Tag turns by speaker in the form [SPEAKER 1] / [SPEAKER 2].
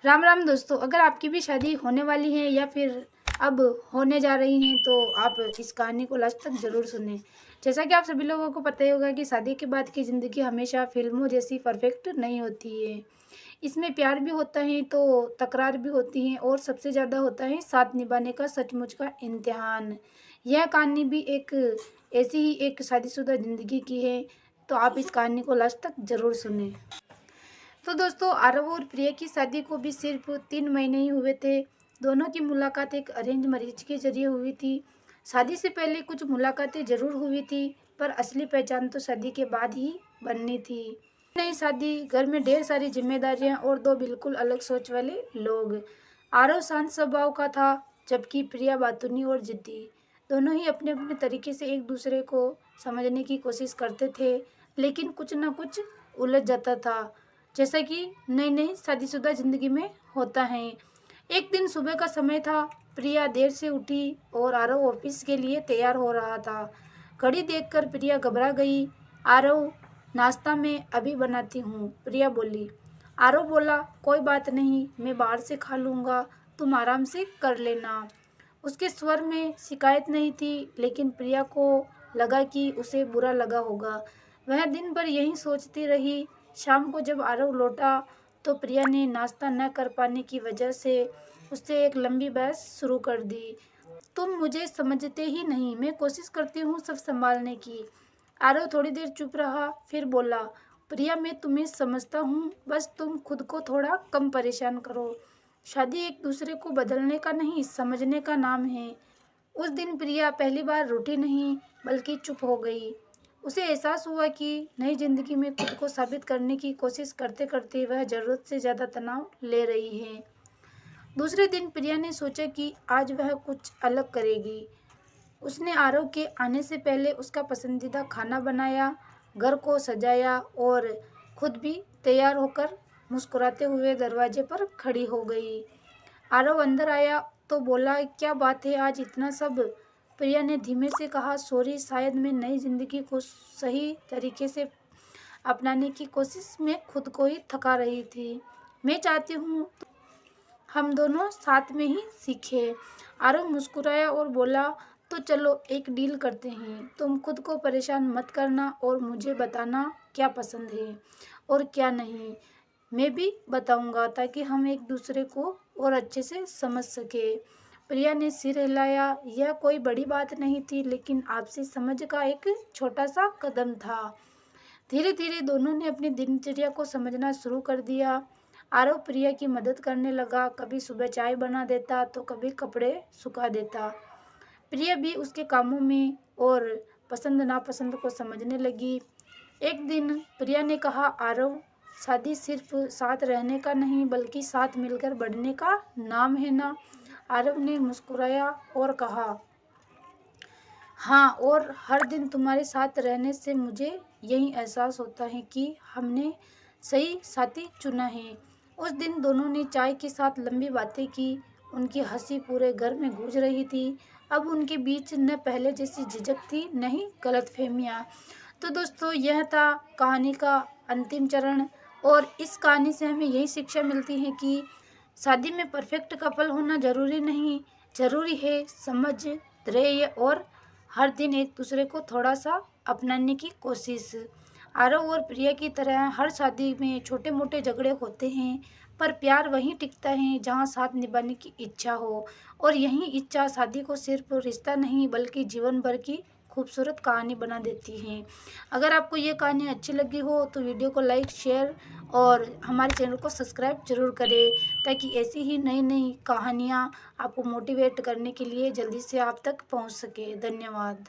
[SPEAKER 1] राम राम दोस्तों, अगर आपकी भी शादी होने वाली है या फिर अब होने जा रही हैं तो आप इस कहानी को लास्ट तक ज़रूर सुनें। जैसा कि आप सभी लोगों को पता ही होगा कि शादी के बाद की ज़िंदगी हमेशा फिल्मों जैसी परफेक्ट नहीं होती है। इसमें प्यार भी होता है तो तकरार भी होती है और सबसे ज़्यादा होता है साथ निभाने का सचमुच का इम्तिहान। यह कहानी भी एक ऐसी ही एक शादीशुदा ज़िंदगी की है, तो आप इस कहानी को लास्ट तक ज़रूर सुनें। तो दोस्तों, आरव और प्रिया की शादी को भी सिर्फ 3 महीने ही हुए थे। दोनों की मुलाकात एक अरेंज मैरिज के जरिए हुई थी। शादी से पहले कुछ मुलाकातें जरूर हुई थी, पर असली पहचान तो शादी के बाद ही बननी थी। नई शादी, घर में ढेर सारी जिम्मेदारियां और दो बिल्कुल अलग सोच वाले लोग। आरव शांत स्वभाव का था, जबकि प्रिया बातूनी और जिद्दी। दोनों ही अपने अपने तरीके से एक दूसरे को समझने की कोशिश करते थे, लेकिन कुछ ना कुछ उलझ जाता था, जैसा कि नई नई शादीशुदा जिंदगी में होता है। एक दिन सुबह का समय था। प्रिया देर से उठी और आरव ऑफिस के लिए तैयार हो रहा था। घड़ी देखकर प्रिया घबरा गई। आरव, नाश्ता मैं अभी बनाती हूँ, प्रिया बोली। आरव बोला, कोई बात नहीं, मैं बाहर से खा लूँगा, तुम आराम से कर लेना। उसके स्वर में शिकायत नहीं थी, लेकिन प्रिया को लगा कि उसे बुरा लगा होगा। वह दिन भर यही सोचती रही। शाम को जब आरव लौटा तो प्रिया ने नाश्ता न कर पाने की वजह से उससे एक लंबी बहस शुरू कर दी। तुम मुझे समझते ही नहीं, मैं कोशिश करती हूँ सब संभालने की। आरव थोड़ी देर चुप रहा, फिर बोला, प्रिया मैं तुम्हें समझता हूँ, बस तुम खुद को थोड़ा कम परेशान करो। शादी एक दूसरे को बदलने का नहीं, समझने का नाम है। उस दिन प्रिया पहली बार रूठी नहीं, बल्कि चुप हो गई। उसे एहसास हुआ कि नई जिंदगी में खुद को साबित करने की कोशिश करते करते वह जरूरत से ज़्यादा तनाव ले रही है। दूसरे दिन प्रिया ने सोचा कि आज वह कुछ अलग करेगी। उसने आरव के आने से पहले उसका पसंदीदा खाना बनाया, घर को सजाया और खुद भी तैयार होकर मुस्कुराते हुए दरवाजे पर खड़ी हो गई। आरव अंदर आया तो बोला, क्या बात है आज इतना सब? प्रिया ने धीमे से कहा, सॉरी, शायद मैं नई जिंदगी को सही तरीके से अपनाने की कोशिश में खुद को ही थका रही थी। मैं चाहती हूँ हम दोनों साथ में ही सीखें। आरव मुस्कुराया और बोला, तो चलो एक डील करते हैं। तुम खुद को परेशान मत करना और मुझे बताना क्या पसंद है और क्या नहीं। मैं भी बताऊंगा, ताकि हम एक दूसरे को और अच्छे से समझ सके। प्रिया ने सिर हिलाया। यह कोई बड़ी बात नहीं थी, लेकिन आपसी समझ का एक छोटा सा कदम था। धीरे धीरे दोनों ने अपनी दिनचर्या को समझना शुरू कर दिया। आरव प्रिया की मदद करने लगा, कभी सुबह चाय बना देता तो कभी कपड़े सुखा देता। प्रिया भी उसके कामों में और पसंद नापसंद को समझने लगी। एक दिन प्रिया ने कहा, आरव, शादी सिर्फ साथ रहने का नहीं, बल्कि साथ मिलकर बढ़ने का नाम है ना? आरव ने मुस्कुराया और कहा, हाँ, और हर दिन तुम्हारे साथ रहने से मुझे यही एहसास होता है कि हमने सही साथी चुना है। उस दिन दोनों ने चाय के साथ लंबी बातें की। उनकी हंसी पूरे घर में गूंज रही थी। अब उनके बीच न पहले जैसी झिझक थी, न ही गलतफहमियाँ। तो दोस्तों, यह था कहानी का अंतिम चरण, और इस कहानी से हमें यही शिक्षा मिलती है कि शादी में परफेक्ट कपल होना जरूरी नहीं, जरूरी है समझ, धैर्य और हर दिन एक दूसरे को थोड़ा सा अपनाने की कोशिश। आरव और प्रिया की तरह हर शादी में छोटे मोटे झगड़े होते हैं, पर प्यार वहीं टिकता है जहाँ साथ निभाने की इच्छा हो, और यही इच्छा शादी को सिर्फ रिश्ता नहीं, बल्कि जीवन भर की खूबसूरत कहानी बना देती है। अगर आपको ये कहानी अच्छी लगी हो तो वीडियो को लाइक, शेयर और हमारे चैनल को सब्सक्राइब जरूर करें, ताकि ऐसी ही नई नई कहानियाँ आपको मोटिवेट करने के लिए जल्दी से आप तक पहुँच सके। धन्यवाद।